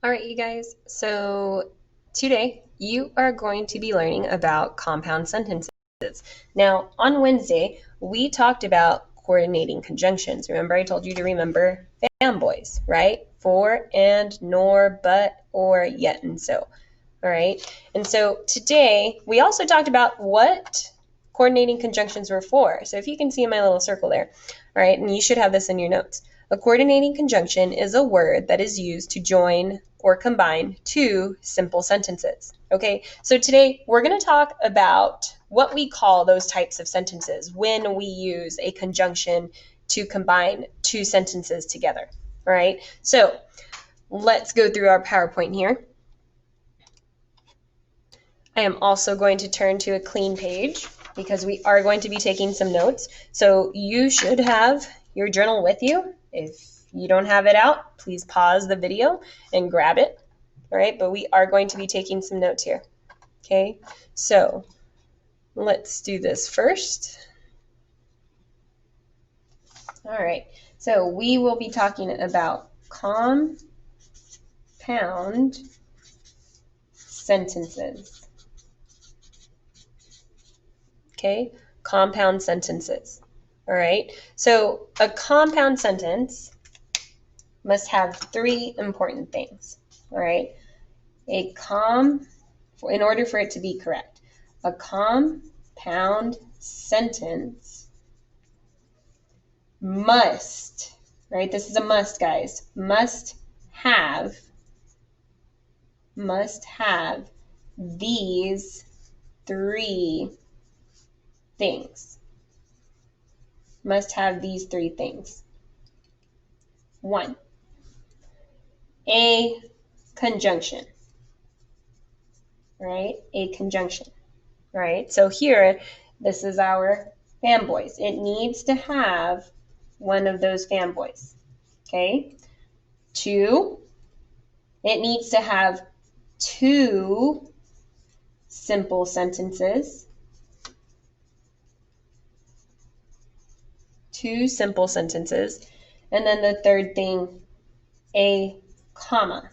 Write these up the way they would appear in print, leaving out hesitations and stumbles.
All right, you guys. So today you are going to be learning about compound sentences. Now, on Wednesday, we talked about coordinating conjunctions. Remember, I told you to remember fanboys, right? For, and, nor, but, or, yet, and so. All right. And so today we also talked about what coordinating conjunctions were for. So if you can see in my little circle there, all right, and you should have this in your notes. A coordinating conjunction is a word that is used to join or combine two simple sentences. Okay, so today we're going to talk about what we call those types of sentences when we use a conjunction to combine two sentences together. All right, so let's go through our PowerPoint here. I am also going to turn to a clean page because we are going to be taking some notes. So you should have your journal with you. If you don't have it out, please pause the video and grab it. All right, but we are going to be taking some notes here. Okay, so let's do this first. All right, so we will be talking about compound sentences. Okay, compound sentences. All right, so a compound sentence must have three important things. All right, in order for it to be correct, a compound sentence must, right? This is a must, guys. Must have these three things. Must have these three things. 1, a conjunction. Right? A conjunction. Right? So here, this is our fanboys. It needs to have one of those fanboys. Okay? 2, it needs to have two simple sentences. 2 simple sentences. And then the third thing, a comma.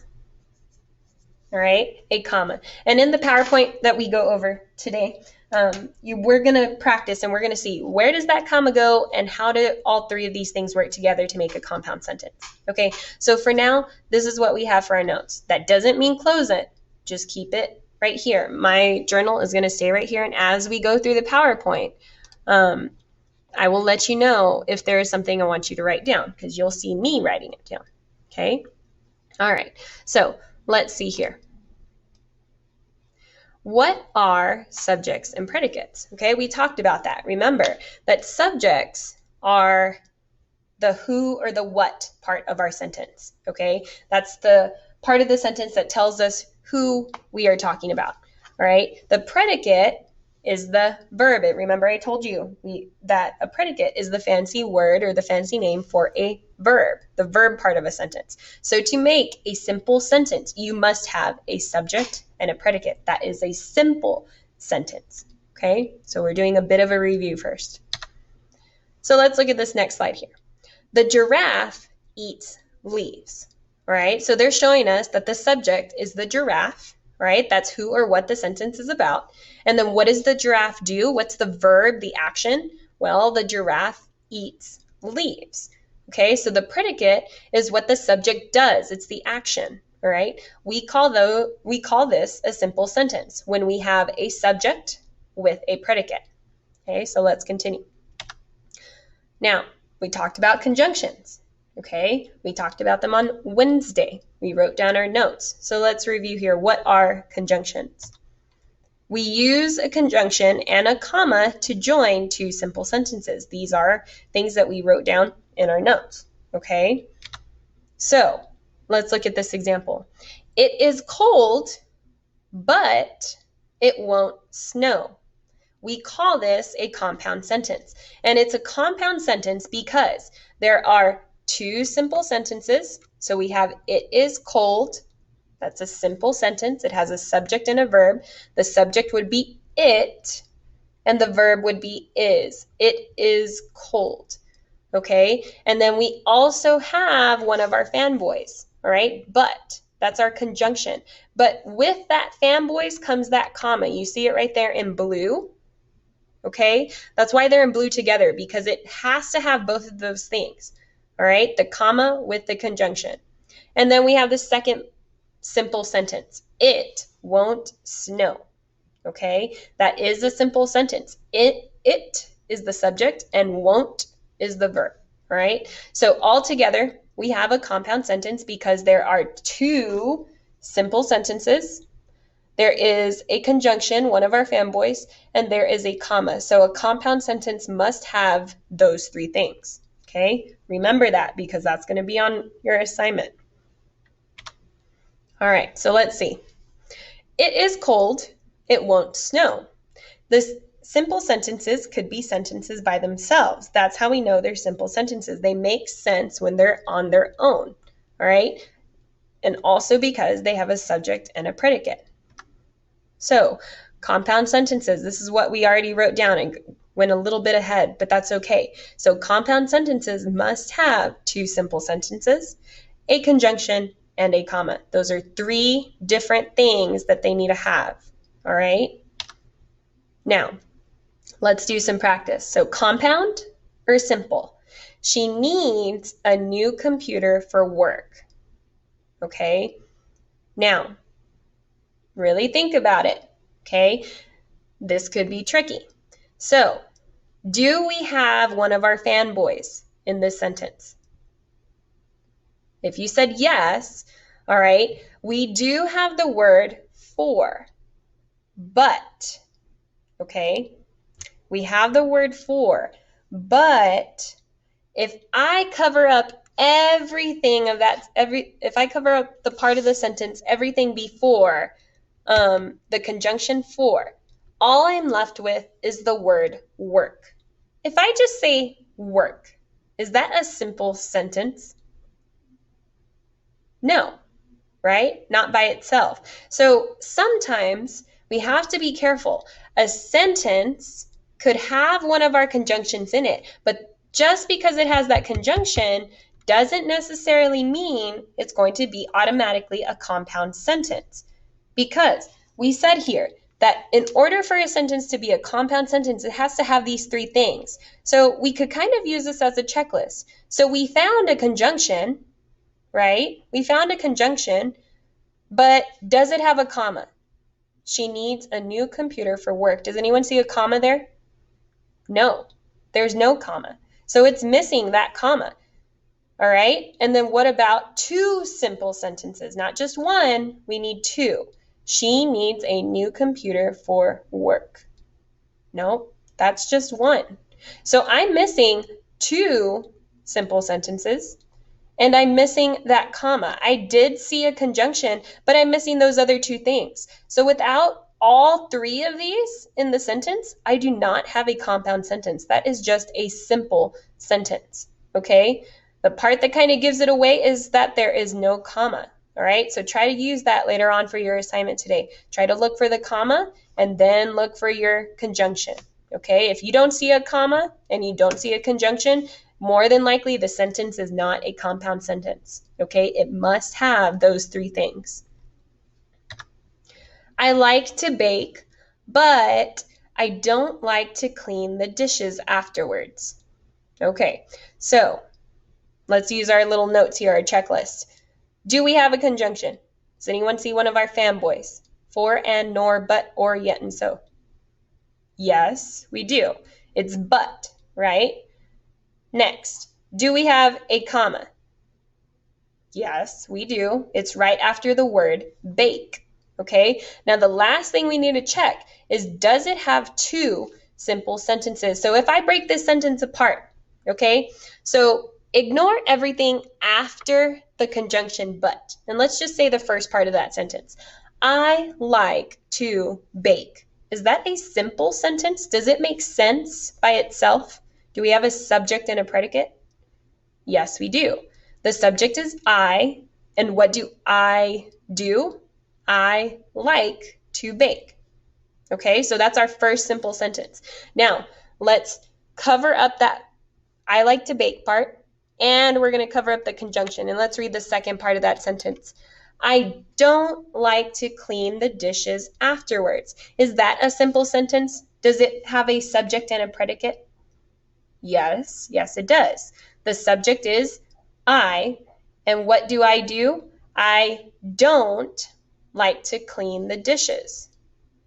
All right, a comma. And in the PowerPoint that we go over today, we're going to practice and we're going to see where does that comma go and how do all three of these things work together to make a compound sentence. Okay, so for now, this is what we have for our notes. That doesn't mean close it. Just keep it right here. My journal is going to stay right here. And as we go through the PowerPoint, I will let you know if there is something I want you to write down because you'll see me writing it down. Okay, all right, so let's see here. What are subjects and predicates? Okay, we talked about that. Remember that subjects are the who or the what part of our sentence. Okay, that's the part of the sentence that tells us who we are talking about. All right, the predicate is the verb. Remember I told you that a predicate is the fancy word or the fancy name for a verb, the verb part of a sentence. So to make a simple sentence, you must have a subject and a predicate. That is a simple sentence. Okay, so we're doing a bit of a review first. So let's look at this next slide here. The giraffe eats leaves. All right, so they're showing us that the subject is the giraffe. Right? That's who or what the sentence is about. And then what does the giraffe do? What's the verb, the action? Well, the giraffe eats leaves. Okay, so the predicate is what the subject does. It's the action. All right? We call this a simple sentence when we have a subject with a predicate. Okay, so let's continue. Now, we talked about conjunctions. Okay, we talked about them on Wednesday. We wrote down our notes. So let's review here. What are conjunctions? We use a conjunction and a comma to join two simple sentences. These are things that we wrote down in our notes. Okay, so let's look at this example. It is cold, but it won't snow. We call this a compound sentence. And it's a compound sentence because there are two simple sentences. So we have it is cold. That's a simple sentence. It has a subject and a verb. The subject would be it, and the verb would be is. It is cold. Okay? And then we also have one of our fanboys, all right? But That's our conjunction. But with that fanboys comes that comma. You see it right there in blue. Okay? That's why they're in blue together, because it has to have both of those things. All right? The comma with the conjunction. And then we have the second simple sentence. It won't snow. Okay? That is a simple sentence. It is the subject and won't is the verb. All right? So all together, we have a compound sentence because there are two simple sentences. There is a conjunction, one of our fanboys, and there is a comma. So a compound sentence must have those three things. Okay? Remember that because that's going to be on your assignment. All right, so let's see. It is cold. It won't snow. This simple sentences could be sentences by themselves. That's how we know they're simple sentences. They make sense when they're on their own. All right? And also because they have a subject and a predicate. So, compound sentences, this is what we already wrote down and went a little bit ahead, but that's okay. So, compound sentences must have two simple sentences, a conjunction, and a comma. Those are three different things that they need to have. All right? Now, let's do some practice. So, compound or simple? She needs a new computer for work. Okay? Now, really think about it, okay? This could be tricky. So, do we have one of our fanboys in this sentence? If you said yes, all right, we do have the word for, but, okay? We have the word for, but if I cover up everything of that, if I cover up the part of the sentence, everything before, the conjunction for, all I'm left with is the word work. If I just say work, is that a simple sentence? No, right? Not by itself. So sometimes we have to be careful. A sentence could have one of our conjunctions in it, but just because it has that conjunction doesn't necessarily mean it's going to be automatically a compound sentence. Because we said here that in order for a sentence to be a compound sentence, it has to have these three things. So we could kind of use this as a checklist. So we found a conjunction, right? We found a conjunction, but does it have a comma? She needs a new computer for work. Does anyone see a comma there? No, there's no comma. So it's missing that comma. All right? And then what about two simple sentences? Not just one, we need two. She needs a new computer for work. No, that's just one. So I'm missing two simple sentences, and I'm missing that comma. I did see a conjunction, but I'm missing those other two things. So without all three of these in the sentence, I do not have a compound sentence. That is just a simple sentence, okay? The part that kind of gives it away is that there is no comma. All right, so try to use that later on for your assignment today. Try to look for the comma and then look for your conjunction. Okay, if you don't see a comma and you don't see a conjunction, more than likely the sentence is not a compound sentence. Okay, it must have those three things. I like to bake, but I don't like to clean the dishes afterwards. Okay, so let's use our little notes here, our checklist. Do we have a conjunction? Does anyone see one of our fanboys? For, and, nor, but, or, yet, and so. Yes, we do. It's but, right? Next, do we have a comma? Yes, we do. It's right after the word bake, okay? Now, the last thing we need to check is, does it have two simple sentences? So if I break this sentence apart, okay? So ignore everything after the conjunction but. And let's just say the first part of that sentence. I like to bake. Is that a simple sentence? Does it make sense by itself? Do we have a subject and a predicate? Yes, we do. The subject is I, and what do? I like to bake. Okay, so that's our first simple sentence. Now, let's cover up that I like to bake part. And we're going to cover up the conjunction. And let's read the second part of that sentence. I don't like to clean the dishes afterwards. Is that a simple sentence? Does it have a subject and a predicate? Yes, yes, it does. The subject is I, and what do? I don't like to clean the dishes.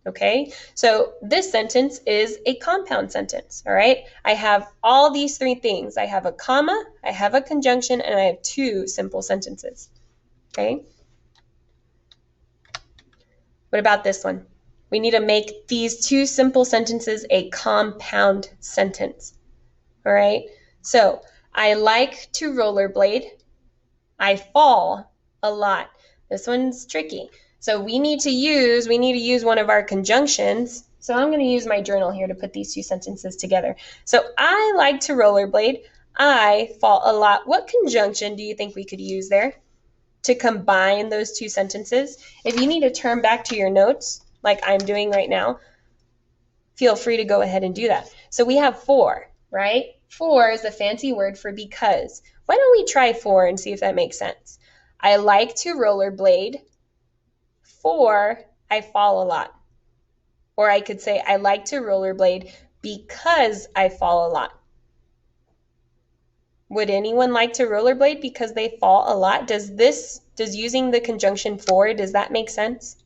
Okay, so this sentence is a compound sentence, all right? I have all these three things. I have a comma, I have a conjunction, and I have two simple sentences, okay? What about this one? We need to make these two simple sentences a compound sentence, all right? So, I like to rollerblade. I fall a lot. This one's tricky. So we need to use one of our conjunctions. So I'm going to use my journal here to put these two sentences together. So I like to rollerblade. I fall a lot. What conjunction do you think we could use there to combine those two sentences? If you need to turn back to your notes, like I'm doing right now, feel free to go ahead and do that. So we have for, right? For is a fancy word for because. Why don't we try for and see if that makes sense? I like to rollerblade. For I fall a lot. Or I could say I like to rollerblade because I fall a lot. Would anyone like to rollerblade because they fall a lot? Does using the conjunction for, does that make sense?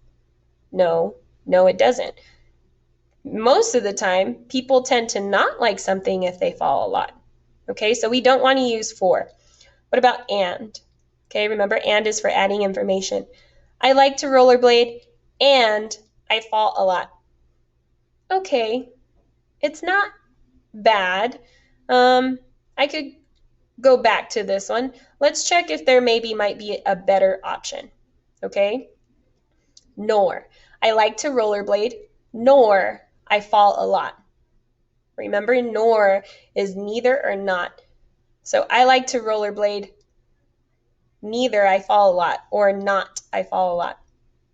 No, it doesn't. Most of the time, people tend to not like something if they fall a lot. Okay, so we don't want to use for. What about and? Okay, remember and is for adding information. I like to rollerblade and I fall a lot. Okay, it's not bad. I could go back to this one. Let's check if there might be a better option. Okay, nor. I like to rollerblade, nor I fall a lot. Remember, nor is neither or not. So I like to rollerblade, neither I fall a lot, or not I fall a lot.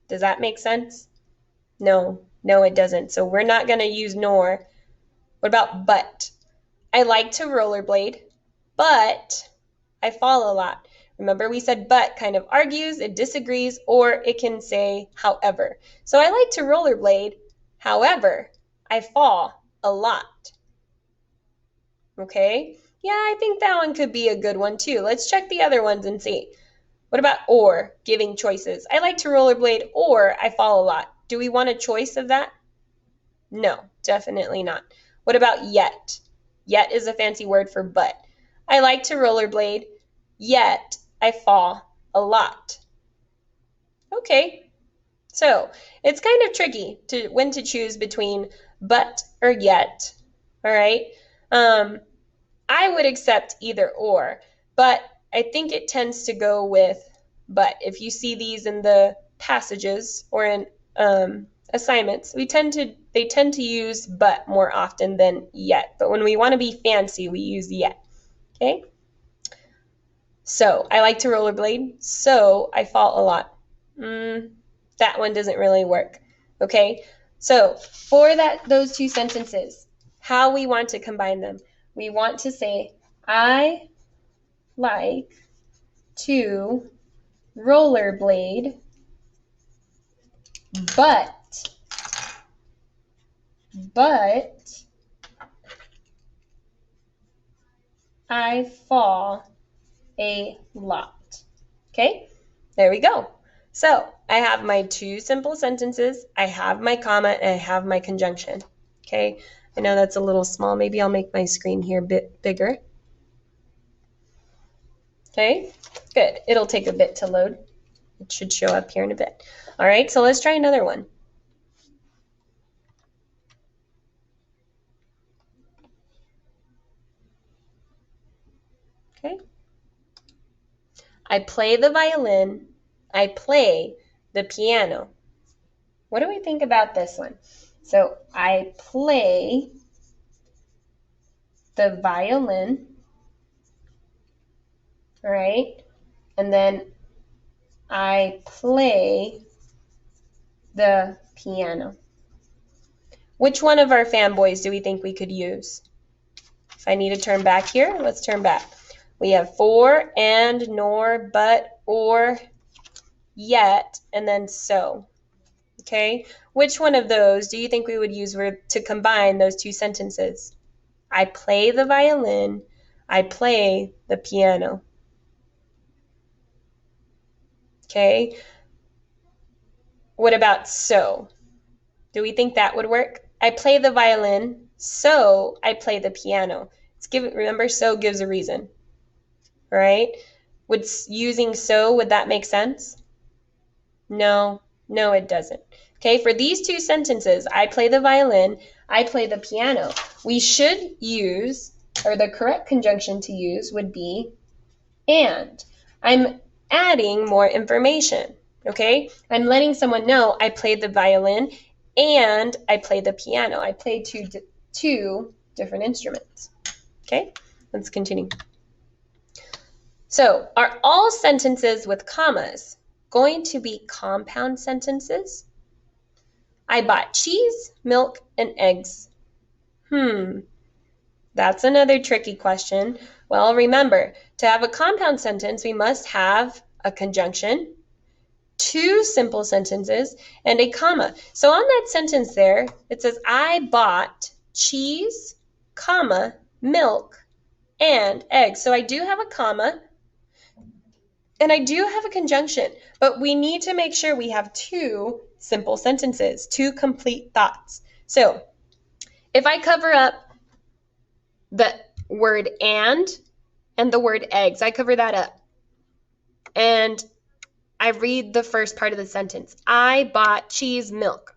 Does that make sense? No, it doesn't. So we're not going to use nor. What about but? I like to rollerblade, but I fall a lot. Remember, we said but kind of argues, it disagrees, or it can say however. So I like to rollerblade, however, I fall a lot. Okay? Yeah, I think that one could be a good one too. Let's check the other ones and see. What about or, giving choices? I like to rollerblade or I fall a lot. Do we want a choice of that? No, definitely not. What about yet? Yet is a fancy word for but. I like to rollerblade, yet I fall a lot. Okay, so it's kind of tricky when to choose between but or yet, all right? I would accept either or, but I think it tends to go with but. If you see these in the passages or in assignments, they tend to use but more often than yet. But when we want to be fancy, we use yet. Okay? So, I like to rollerblade, so I fall a lot. That one doesn't really work. Okay? So, for those two sentences, how we want to combine them. We want to say, I like to rollerblade, but I fall a lot. Okay, there we go. So I have my two simple sentences, I have my comma, and I have my conjunction. Okay, I know that's a little small. Maybe I'll make my screen here a bit bigger. Okay, good. It'll take a bit to load. It should show up here in a bit. All right, so let's try another one. Okay. I play the violin. I play the piano. What do we think about this one? So I play the violin, right? And then I play the piano. Which one of our fanboys do we think we could use? If I need to turn back here, let's turn back. We have for, and, nor, but, or, yet, and then so. Okay? Which one of those do you think we would use to combine those two sentences? I play the violin. I play the piano. Okay? What about so? Do we think that would work? I play the violin, so I play the piano. Remember, so gives a reason, right? Would using so, would that make sense? No, it doesn't. Okay, for these two sentences, I play the violin, I play the piano, we should use, or the correct conjunction to use would be and. I'm adding more information, okay? I'm letting someone know I played the violin and I play the piano. I play two different instruments, okay? Let's continue. So, are all sentences with commas going to be compound sentences? I bought cheese, milk, and eggs. That's another tricky question. Well, remember, to have a compound sentence, we must have a conjunction, two simple sentences, and a comma. So on that sentence there, it says, I bought cheese, comma, milk, and eggs. So I do have a comma, and I do have a conjunction, but we need to make sure we have two simple sentences, two complete thoughts. So if I cover up the word and the word eggs, I cover that up. And I read the first part of the sentence. I bought cheese, milk.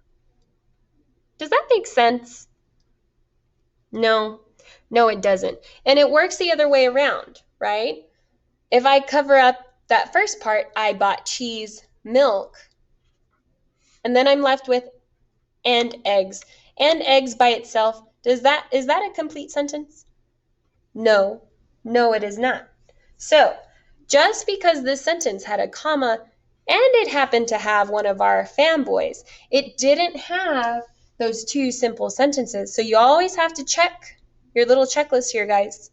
Does that make sense? No, it doesn't. And it works the other way around, right? If I cover up that first part, I bought cheese, milk, and then I'm left with and eggs. And eggs by itself, is that a complete sentence? No, it is not. So, just because this sentence had a comma and it happened to have one of our fanboys, it didn't have those two simple sentences. So you always have to check your little checklist here, guys.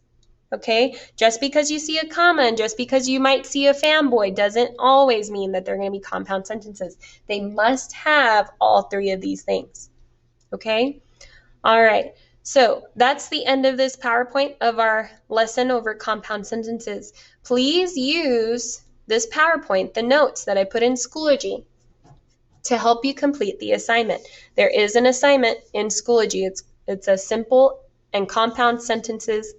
Okay? Just because you see a comma and just because you might see a fanboy doesn't always mean that they're going to be compound sentences. They must have all three of these things. Okay? All right. So that's the end of this PowerPoint of our lesson over compound sentences. Please use this PowerPoint, the notes that I put in Schoology, to help you complete the assignment. There is an assignment in Schoology. It's a simple and compound sentences